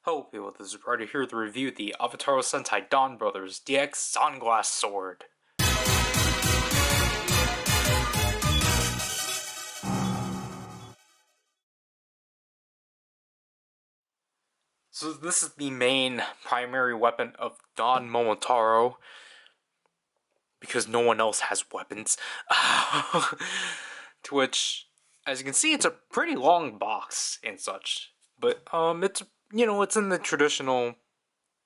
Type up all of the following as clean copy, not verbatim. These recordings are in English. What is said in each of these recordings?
Hello people, this is Ryder here to review the Avataro Sentai Donbrothers DX ZanglasSword. So this is the main primary weapon of Don Momotaro, because no one else has weapons. To which, as you can see, it's a pretty long box and such. But it's in the traditional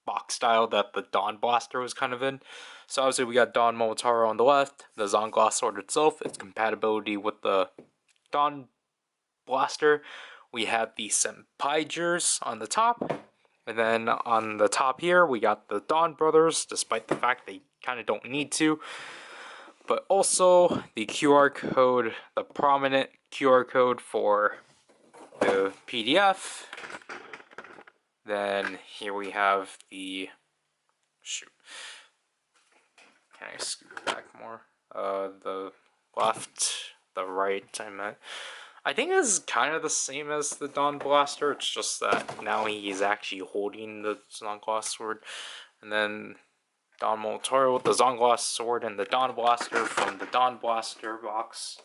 box style that the Dawn Blaster was kind of in. So obviously we got Dawn Momotaro on the left, the ZanglasSword itself, its compatibility with the Dawn Blaster. We have the Senpaijers on the top, and then on the top here we got the Donbrothers, despite the fact they kind of don't need to. But also the QR code, the prominent QR code for the PDF. Then here we have the Can I scoot back more? The left, the right, I think it's kind of the same as the Dawn Blaster, it's just that now he's actually holding the ZanglasSword. And then Don Momotaro with the ZanglasSword and the Dawn Blaster from the Dawn Blaster box.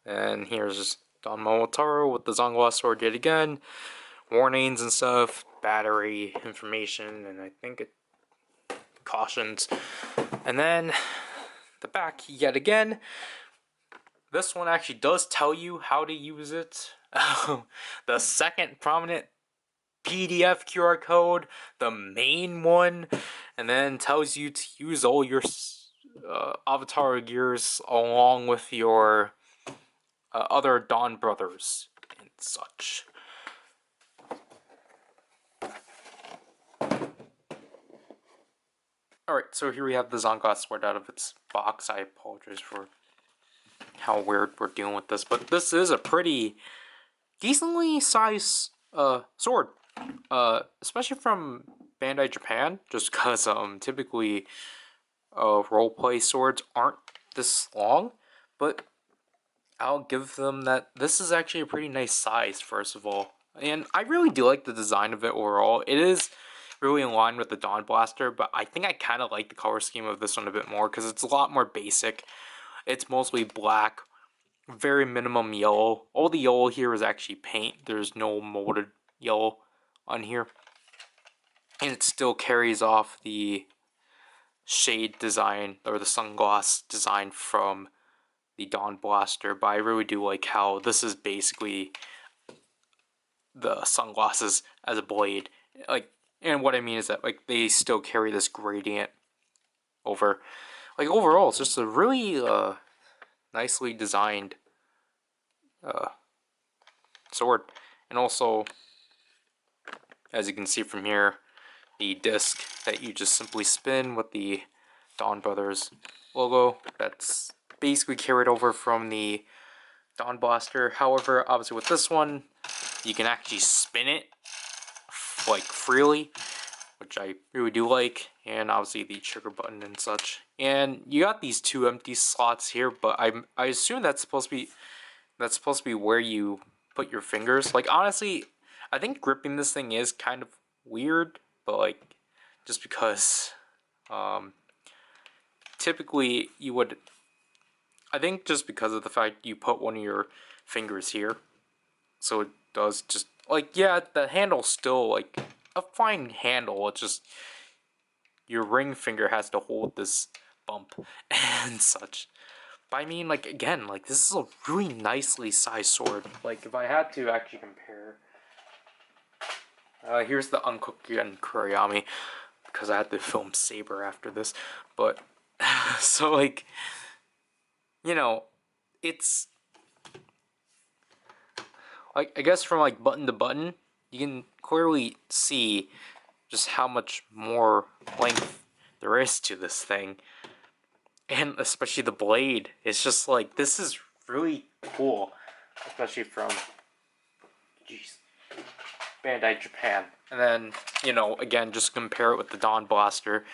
And here's Don Momotaro with the ZanglasSword yet again. Warnings and stuff, battery information, and I think it cautions. And then the back yet again. This one actually does tell you how to use it. The second prominent PDF QR code, the main one, and then tells you to use all your Avataro gears along with your other Donbrothers and such. Alright, so here we have the ZanglasSword out of its box. I apologize for how weird we're dealing with this, but this is a pretty decently sized sword, especially from Bandai Japan, just because typically roleplay swords aren't this long, but I'll give them that this is actually a pretty nice size, first of all. And I really do like the design of it overall. It is really in line with the Dawn Blaster, but I think I kind of like the color scheme of this one a bit more because it's a lot more basic. It's mostly black, very minimum yellow. All the yellow here is actually paint. There's no molded yellow on here. And it still carries off the shade design, or the sunglass design from the Dawn Blaster, but I really do like how this is basically the sunglasses as a blade. And what I mean is that they still carry this gradient over. Overall, it's just a really nicely designed sword. And also, as you can see from here, the disc that you just simply spin with the Donbrothers logo, that's basically carried over from the Dawn Blaster. However, obviously with this one, you can actually spin it freely, which I really do like, and obviously the trigger button and such. And you got these two empty slots here, but I assume that's supposed to be where you put your fingers. Honestly, I think gripping this thing is kind of weird, but just because typically you would, I think just because of the fact you put one of your fingers here, so it does just yeah, the handle's still a fine handle. It's just your ring finger has to hold this bump and such. But I mean, again, this is a really nicely sized sword. If I had to actually compare, here's the Uncooked Kuriyami, because I had to film Saber after this. But so it's I guess from button to button, you can clearly see just how much more length there is to this thing. And especially the blade. It's just this is really cool. Especially from Bandai Japan. And then, again, just compare it with the Dawn Blaster.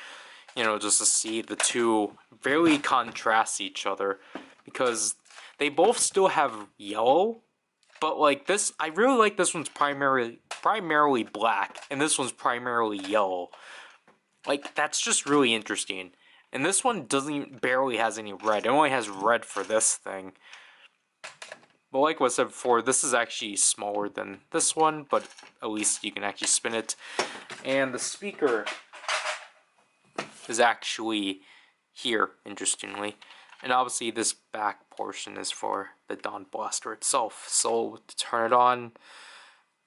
Just to see the two very contrast each other. Because they both still have yellow, But like this, I really like this one's primarily black, and this one's primarily yellow. Like, that's just really interesting. And this one barely has any red. It only has red for this thing. But like what I said before, this is actually smaller than this one, but at least you can actually spin it. And the speaker is actually here, interestingly. And obviously this back portion is for the Dawn Blaster itself. So to turn it on,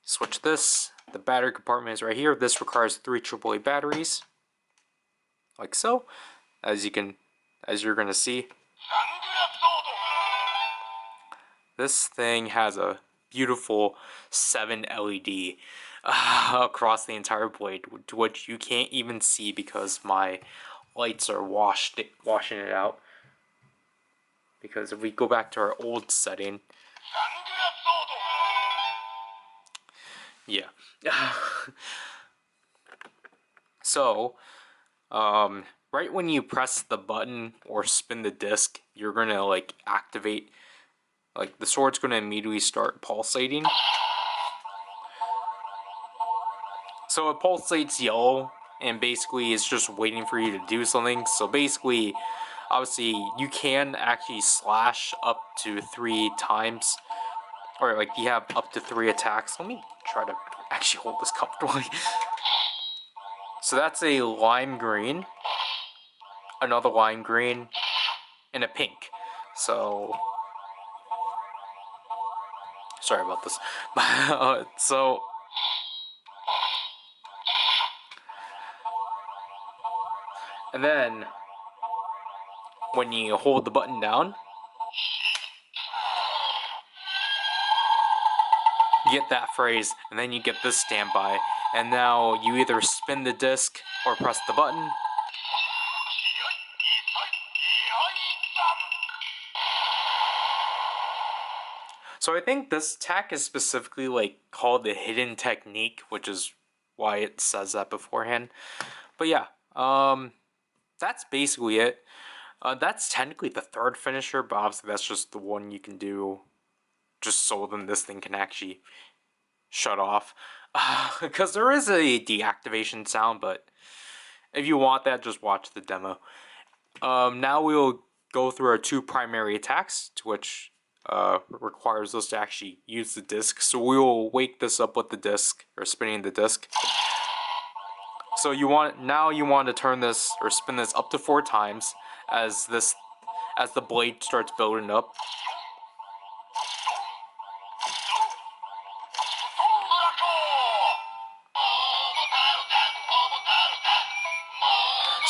switch this. The battery compartment is right here. This requires 3 AAA batteries. Like so. As you're gonna see. This thing has a beautiful 7 LED across the entire blade, which you can't even see because my lights are washing it out. Because if we go back to our old setting, yeah. So, right when you press the button or spin the disc, you're gonna like activate, like the sword's gonna immediately start pulsating. So it pulsates yellow, and basically it's just waiting for you to do something. So basically, obviously, you can actually slash up to 3 times, or like you have up to 3 attacks. Let me try to actually hold this comfortably. So that's a lime green, another lime green, and a pink. So, sorry about this. So, and then when you hold the button down, you get that phrase, and then you get this standby. And now you either spin the disc or press the button. So I think this attack is specifically like called the hidden technique, which is why it says that beforehand. But yeah, that's basically it. That's technically the 3rd finisher, but obviously that's just the one you can do just so then this thing can actually shut off. Because there is a deactivation sound, but if you want that, just watch the demo. Now we'll go through our 2 primary attacks, to which requires us to actually use the disc. So we will wake this up with the disc, or spinning the disc. So you want to turn this or spin this up to 4 times as the blade starts building up.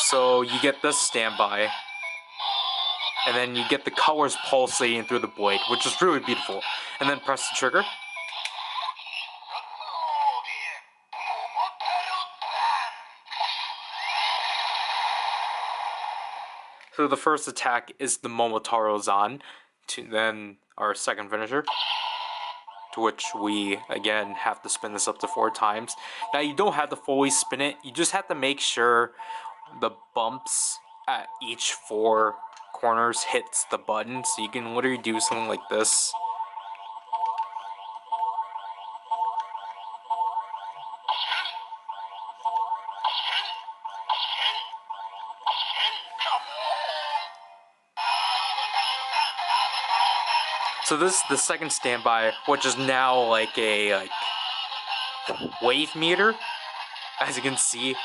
So you get this standby, and then you get the colors pulsating through the blade, which is really beautiful. And then press the trigger. So the first attack is the Momotaro Zan, then our 2nd finisher, to which we again have to spin this up to 4 times. Now you don't have to fully spin it, you just have to make sure the bumps at each 4 corners hits the button, so you can literally do something like this. So this is the 2nd standby, which is now like a wave meter, as you can see,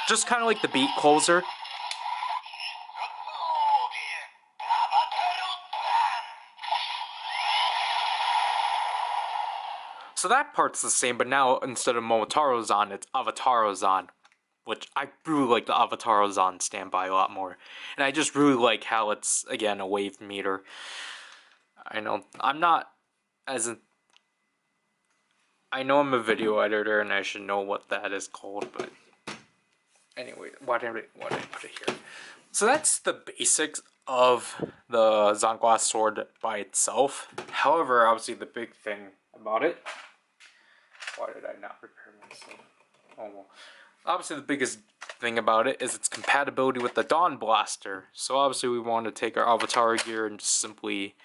just kind of like the beat closer. So that part's the same, but now instead of Momotaro Zan, it's Avataro Zan, which I really like the Avataro Zan standby a lot more. And I just really like how it's, again, a wave meter. I know I'm a video editor and I should know what that is called, but anyway, why did I put it here? So that's the basics of the ZanglasSword by itself. However, obviously the big thing about it, why did I not prepare myself? Oh well. Obviously the biggest thing about it is its compatibility with the Dawn Blaster. So obviously we want to take our Avataro gear and just simply,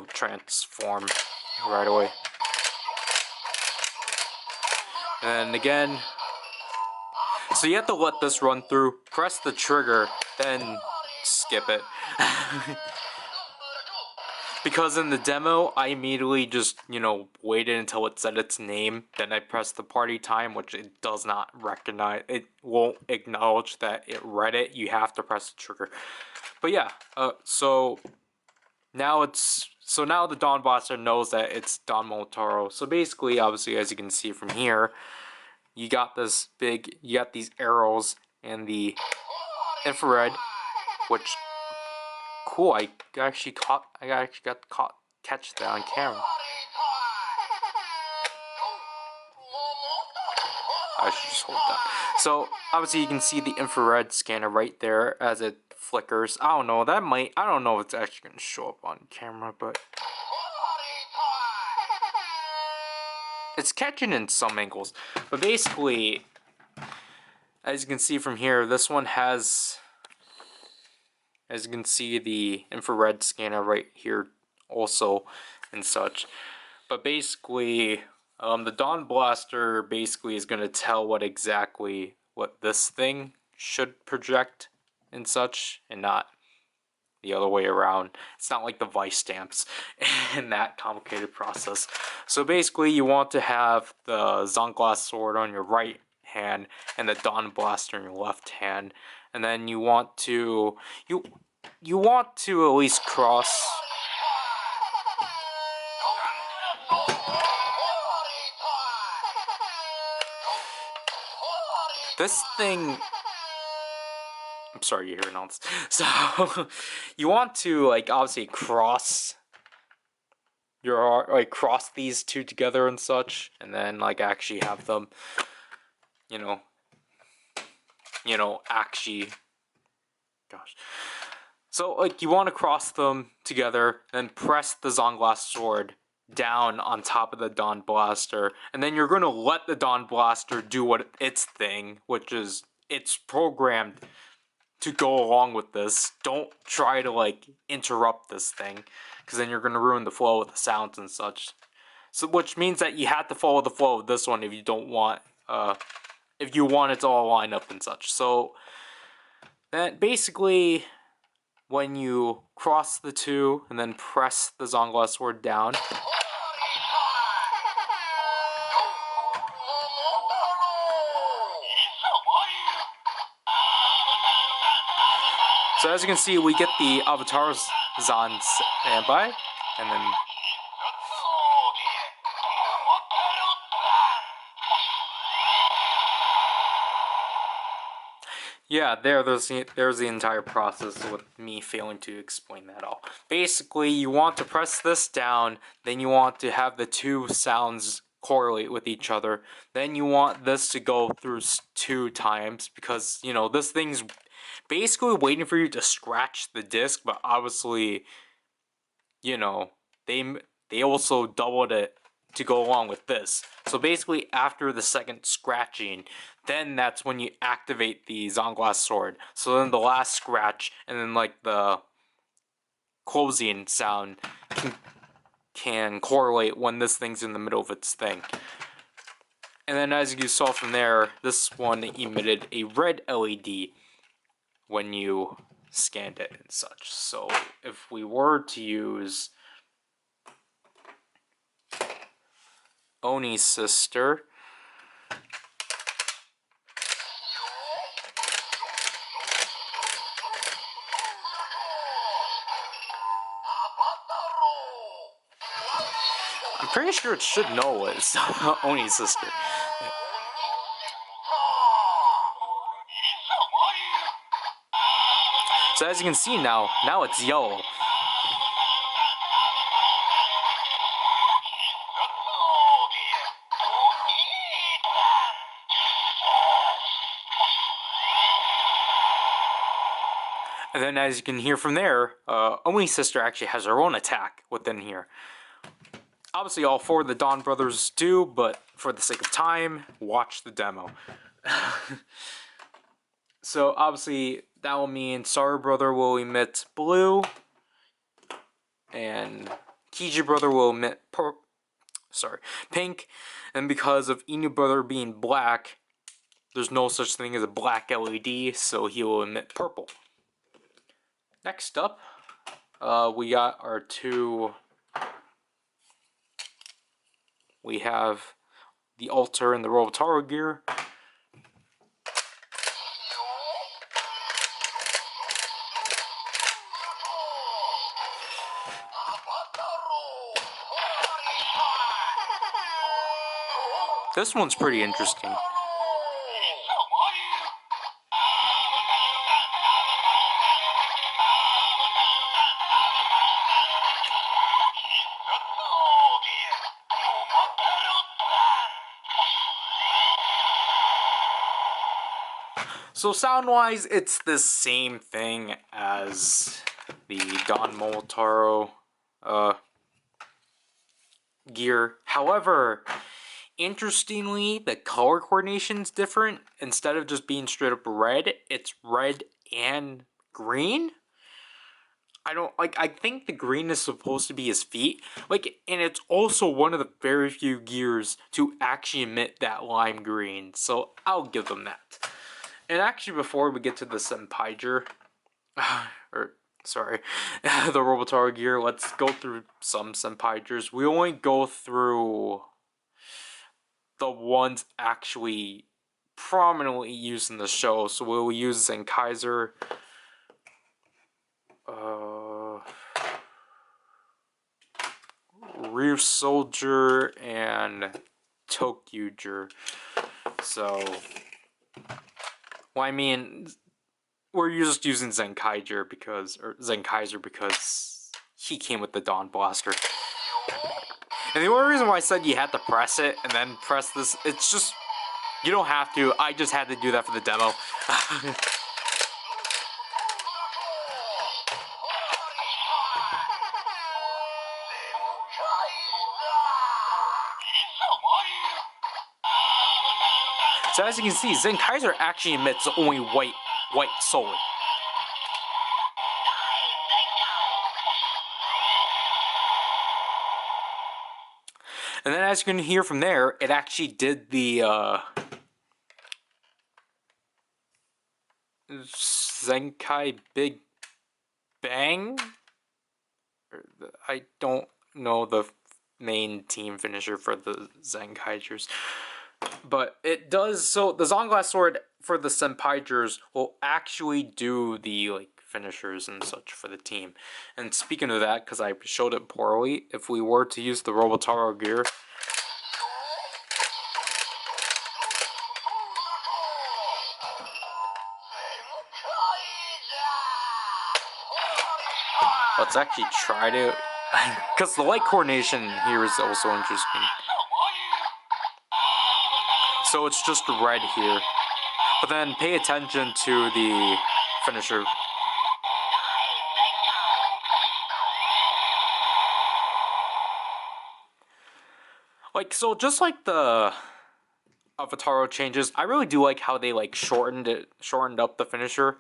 transform right away. And then again. So you have to let this run through, press the trigger, then skip it. Because in the demo, I immediately just, waited until it said its name, then I pressed the party time, which it does not recognize. It won't acknowledge that it read it. You have to press the trigger. But yeah, so now the Dawn Blaster knows that it's Don Momotaro. So basically, obviously, as you can see from here, you got these arrows and the infrared, which cool. I actually got catch that on camera. I should just hold that. So obviously you can see the infrared scanner right there as it flickers. I don't know. I don't know if it's actually gonna show up on camera, but it's catching in some angles. But basically, as you can see from here, this one has, as you can see, the infrared scanner right here also and such. But basically, the Dawn Blaster basically is going to tell what this thing should project and such, and not the other way around. It's not like the vice stamps in that complicated process. So basically, you want to have the ZanglasSword on your right hand and the Dawn Blaster in your left hand, and then you want to at least cross. This thing, I'm sorry you're hearing all this. So you want to obviously cross cross these two together and such, and then actually have them, actually, gosh. So you want to cross them together, then press the ZanglasSword down on top of the Dawn Blaster, and then you're going to let the Dawn Blaster do its thing, which is it's programmed to go along with this. Don't try to interrupt this thing, because then you're going to ruin the flow of the sounds and such. So which means that you have to follow the flow of this one if you don't want if you want it to all line up and such. So that basically, when you cross the two and then press the ZanglasSword down, so as you can see, we get the Avataro Sentai standby, and then yeah, there's the entire process with me failing to explain that all. Basically, you want to press this down, then you want to have the two sounds correlate with each other. Then you want this to go through 2 times, because this thing's basically waiting for you to scratch the disc, but obviously, they also doubled it to go along with this. So basically, after the second scratching, then that's when you activate the ZanglasSword. So then the last scratch and then the closing sound can correlate when this thing's in the middle of its thing. And then as you saw from there, this one emitted a red LED when you scanned it and such. So if we were to use Oni's sister, I'm pretty sure it should know it's Oni's sister. So as you can see now it's yellow. And then as you can hear from there, Oni's sister actually has her own attack within here. Obviously all 4 of the Donbrothers do, but for the sake of time, watch the demo. So obviously that will mean Saru Brother will emit blue, and Kiji Brother will emit pink, and because of Inu Brother being black, there's no such thing as a black LED, so he will emit purple. Next up, we got our two. We have the altar and the Avataro gear. This one's pretty interesting. So sound-wise, it's the same thing as the Donbrothers gear. However, interestingly, the color coordination's different. Instead of just being straight up red, it's red and green. I think the green is supposed to be his feet. And it's also one of the very few gears to actually emit that lime green. So I'll give them that. And actually, before we get to the Senpai gear, the Avataro gear, let's go through some Senpai gears. We only go through the ones actually prominently used in the show. So we'll use Zenkaiser, Rear Soldier, and Tokyuger. So, well, I mean, we're just using Zenkaiser because he came with the Dawn Blaster. And the only reason why I said you had to press it and then press this, it's just, you don't have to. I just had to do that for the demo. So as you can see, Zenkaiser actually emits only white solid. And then as you can hear from there, it actually did the Zenkai Big Bang? I don't know the main team finisher for the Zenkaigers. But it does, so the ZanglasSword for the Senpaigers will actually do the finishers and such for the team. And speaking of that, because I showed it poorly, if we were to use the Avataro gear, let's actually try to, because the light coordination here is also interesting. So it's just red here. But then pay attention to the finisher. So just like the Avataro changes, I really do like how they shortened up the finisher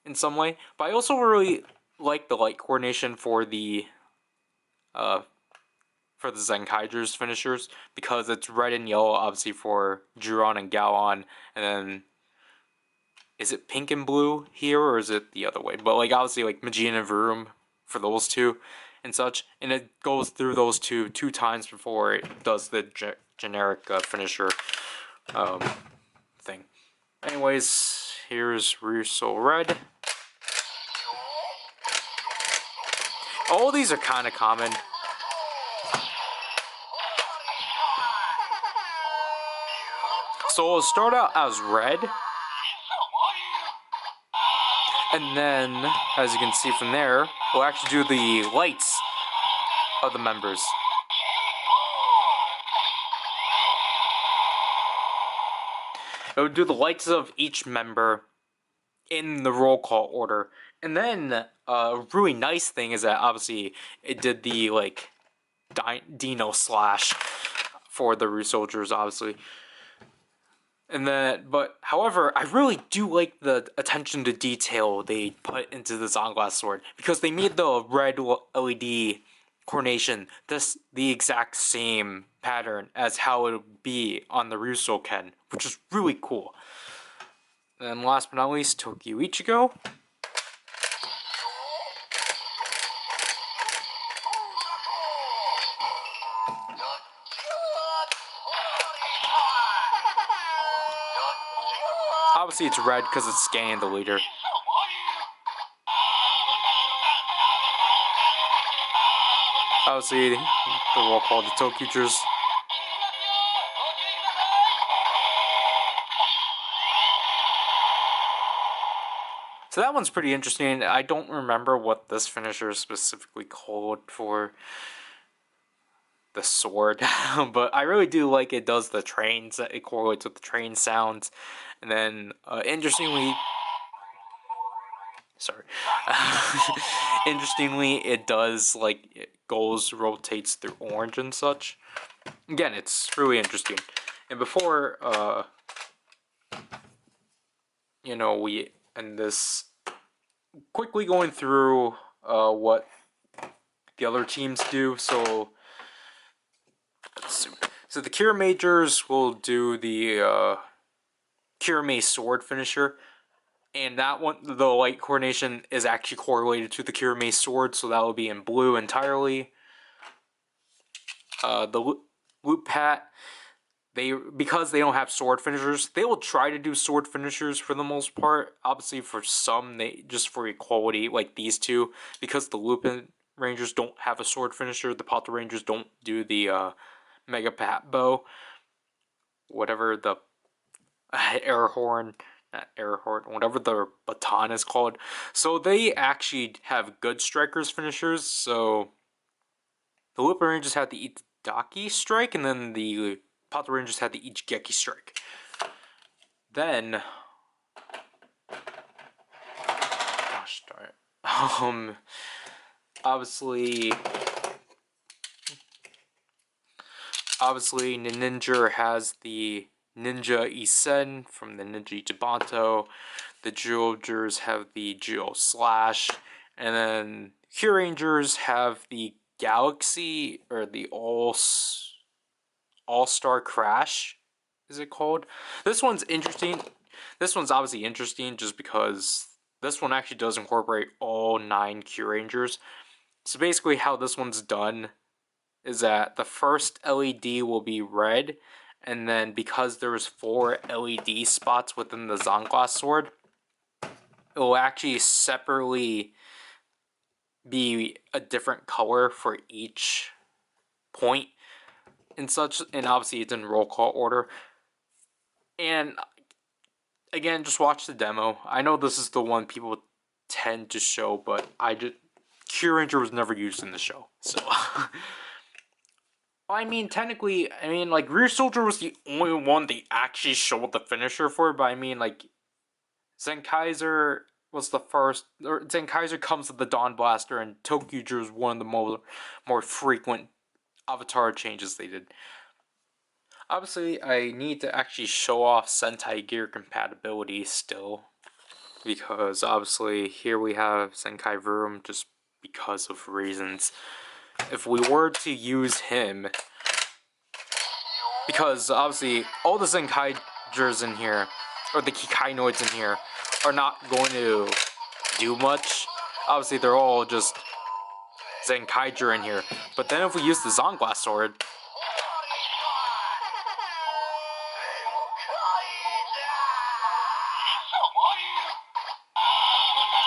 in some way. But I also really like the light coordination for the Zenkaiger's finishers, because it's red and yellow obviously for Juron and Galon, and then is it pink and blue here, or is it the other way? But obviously Majin and Vurum for those two and such, and it goes through those two times before it does the generic finisher thing. Anyways, here's Russo Red. All these are kind of common. So it'll start out as red, and then, as you can see from there, we'll actually do the lights of the members. It would do the lights of each member in the roll call order. And then, a really nice thing is that obviously it did the Dino Slash for the Rue Soldiers, obviously. And then, but however, I really do like the attention to detail they put into the ZanglasSword, because they made the red LED coordination, the exact same pattern as how it would be on the Russo-ken, which is really cool. And last but not least, Tokyo Ichigo. Obviously it's red because it's scanning the leader. Obviously, the roll call, the Tokyo-jers. So that one's pretty interesting. I don't remember what this finisher is specifically called for the sword, but I really do like it does the trains. It correlates with the train sounds. And then, interestingly, interestingly, it does, like, it goes, rotates through orange and such. Again, it's really interesting. And before, you know, we end this, quickly going through, what the other teams do. So, the Kira Majors will do the, Kirame sword finisher. And that one, the light coordination is actually correlated to the Kirame sword, so that will be in blue entirely. The Loop Pat, because they don't have sword finishers, they will try to do sword finishers for the most part. Obviously, for some, just for equality, like these two, because the Lupin Rangers don't have a sword finisher, the Pata Rangers don't do the Mega Pat Bow, whatever the air horn. Not air horn, whatever the baton is called. So they actually have good strikers finishers. So the Lupin Rangers have the Itadaki strike, and then the Pata Rangers have the Ichigeki strike. Then, gosh darn it. Obviously Ninja has the Ninja Isen from the Ninja Ichibanto. The Jewelers have the Jewel Slash. And then Kyurangers have the Galaxy, or the All-Star Crash, is it called? This one's interesting. This one's obviously interesting just because this one actually does incorporate all 9 Kyurangers. So basically how this one's done is that the first LED will be red, and then because there's 4 LED spots within the ZanglasSword, it will actually separately be a different color for each point and such, and obviously it's in roll call order. And again, just watch the demo. I know this is the one people tend to show, but Kyuranger was never used in the show, so I mean, technically, like, Rear Soldier was the only one they actually showed the finisher for, but I mean, like, Zenkaiser was the first, or Zenkaiser comes with the Dawn Blaster, and Tokyo is one of the more frequent avatar changes they did. Obviously, I need to actually show off Sentai gear compatibility still, because obviously here we have Zenkai Vroom just because of reasons. If we were to use him, because obviously all the Zenkaijers in here, or the Kikainoids in here, are not going to do much. Obviously they're all just Zenkaiger in here. But then if we use the ZanglasSword,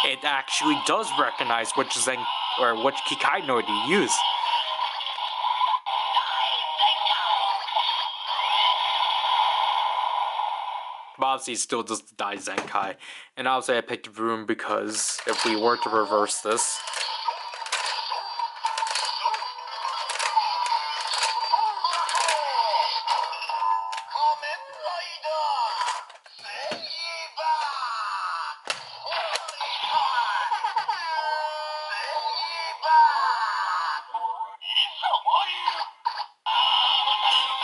it actually does recognize which Kikainoid you use. But obviously, it still does the Die Zenkai. And obviously, I picked Vroom because if we were to reverse this,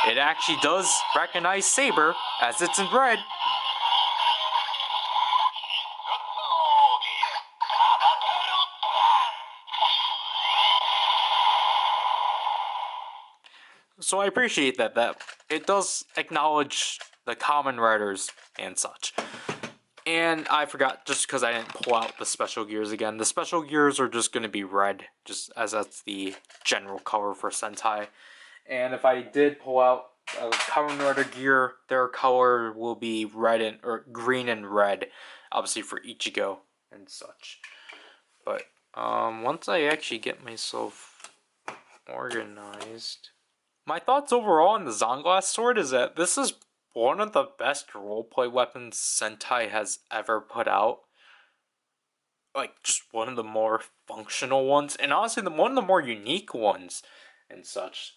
it actually does recognize Saber as it's in red. So I appreciate that it does acknowledge the common Ryders and such. And I forgot, just because I didn't pull out the special gears again. The special gears are just going to be red, just as that's the general color for Sentai. And if I did pull out a Kamen Rider gear, their color will be red or green and red, obviously for Ichigo and such. But once I actually get myself organized, my thoughts overall on the ZanglasSword is that this is one of the best roleplay weapons Sentai has ever put out. Like, just one of the more functional ones, and honestly, one of the more unique ones and such.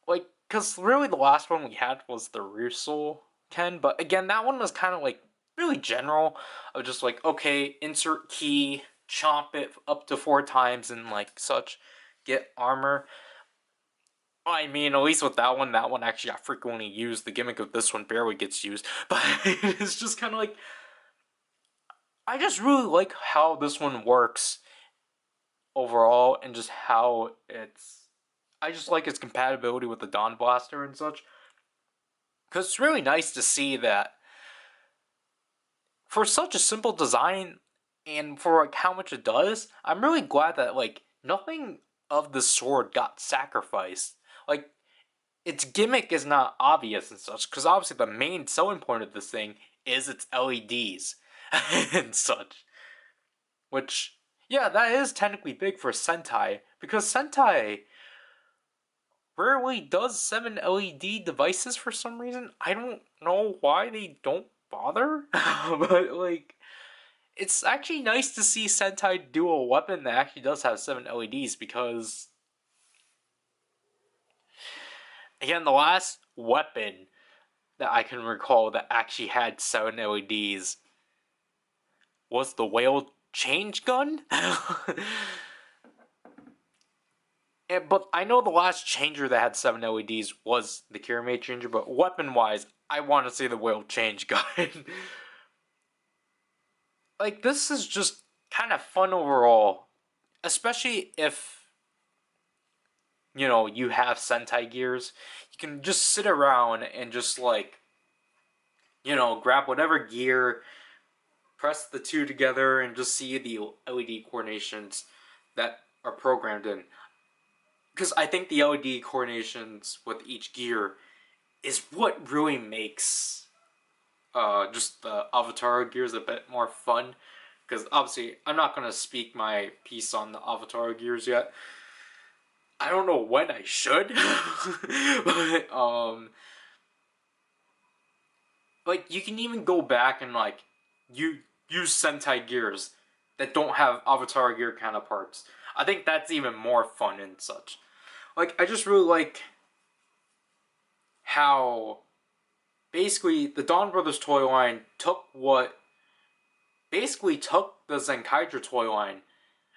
Like, because really the last one we had was the Russell Ken, but again, that one was kind of like really general, of just like, okay, insert key, chomp it up to 4 times and like such, get armor. I mean, at least with that one actually got frequently used. The gimmick of this one barely gets used, but it's just kind of like, I just really like how this one works overall, and just how I just like its compatibility with the Dawn Blaster and such. Because it's really nice to see that for such a simple design and for like how much it does, I'm really glad that like nothing of the sword got sacrificed. Like, its gimmick is not obvious and such, because obviously the main selling point of this thing is its LEDs and such. Which, yeah, that is technically big for Sentai, because Sentai rarely does 7 LED devices for some reason. I don't know why they don't bother, but like, it's actually nice to see Sentai do a weapon that actually does have 7 LEDs, because again, the last weapon that I can recall that actually had 7 LEDs was the whale change gun. But I know the last changer that had 7 LEDs was the Kirame changer, but weapon-wise, I want to see the whale change gun. Like, this is just kind of fun overall, especially if, you know, you have Sentai gears. You can just sit around and just, like, you know, grab whatever gear, press the two together, and just see the LED coordinations that are programmed in. Because I think the LED coordinations with each gear is what really makes just the Avataro gears a bit more fun. Because obviously, I'm not going to speak my piece on the Avataro gears yet. I don't know when I should. But, like, you can even go back and, like, use Sentai gears that don't have Avataro gear counterparts. I think that's even more fun and such. Like, I just really like how basically the Donbrothers toy line took the Zenkaiger toy line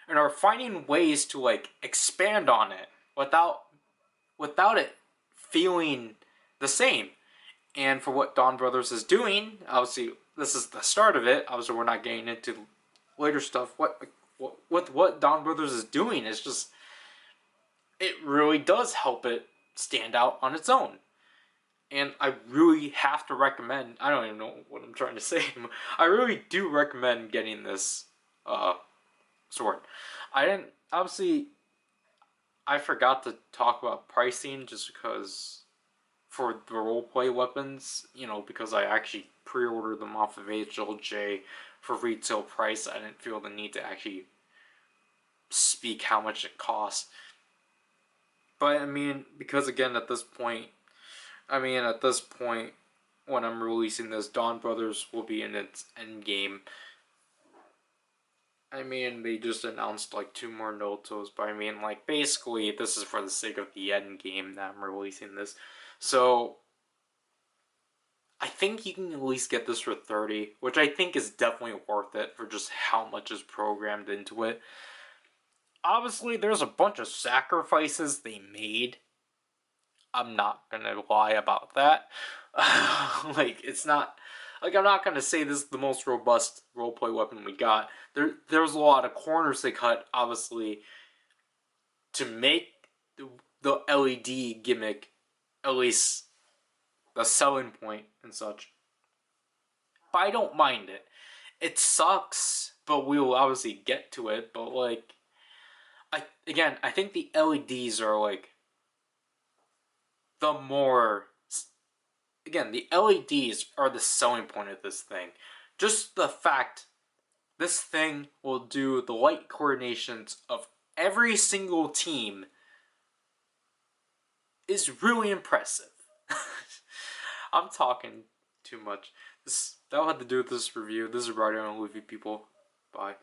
and are finding ways to like expand on it without it feeling the same. And for what Donbrothers is doing, obviously this is the start of it. Obviously we're not getting into later stuff. What Donbrothers is doing is just, it really does help it stand out on its own. And I really have to recommend, I don't even know what I'm trying to say, I really do recommend getting this sword. Obviously, I forgot to talk about pricing just because for the roleplay weapons, you know, because I actually pre-ordered them off of HLJ for retail price, I didn't feel the need to actually speak how much it costs. But I mean, because again, at this point, when I'm releasing this, Donbrothers will be in its end game. I mean, they just announced like 2 more Notos, but I mean, like, basically, this is for the sake of the end game that I'm releasing this. So, I think you can at least get this for 30, which I think is definitely worth it for just how much is programmed into it. Obviously, there's a bunch of sacrifices they made. I'm not gonna lie about that. Like, it's not... Like, I'm not gonna say this is the most robust roleplay weapon we got. There's a lot of corners they cut, obviously, to make the LED gimmick, at least the selling point and such. But I don't mind it. It sucks, but we will obviously get to it. But like, I think the LEDs are like the more. Again, the LEDs are the selling point of this thing. Just the fact this thing will do the light coordinations of every single team is really impressive. I'm talking too much. That'll have to do with this review. This is Ryder, and I'll leave you people. Bye.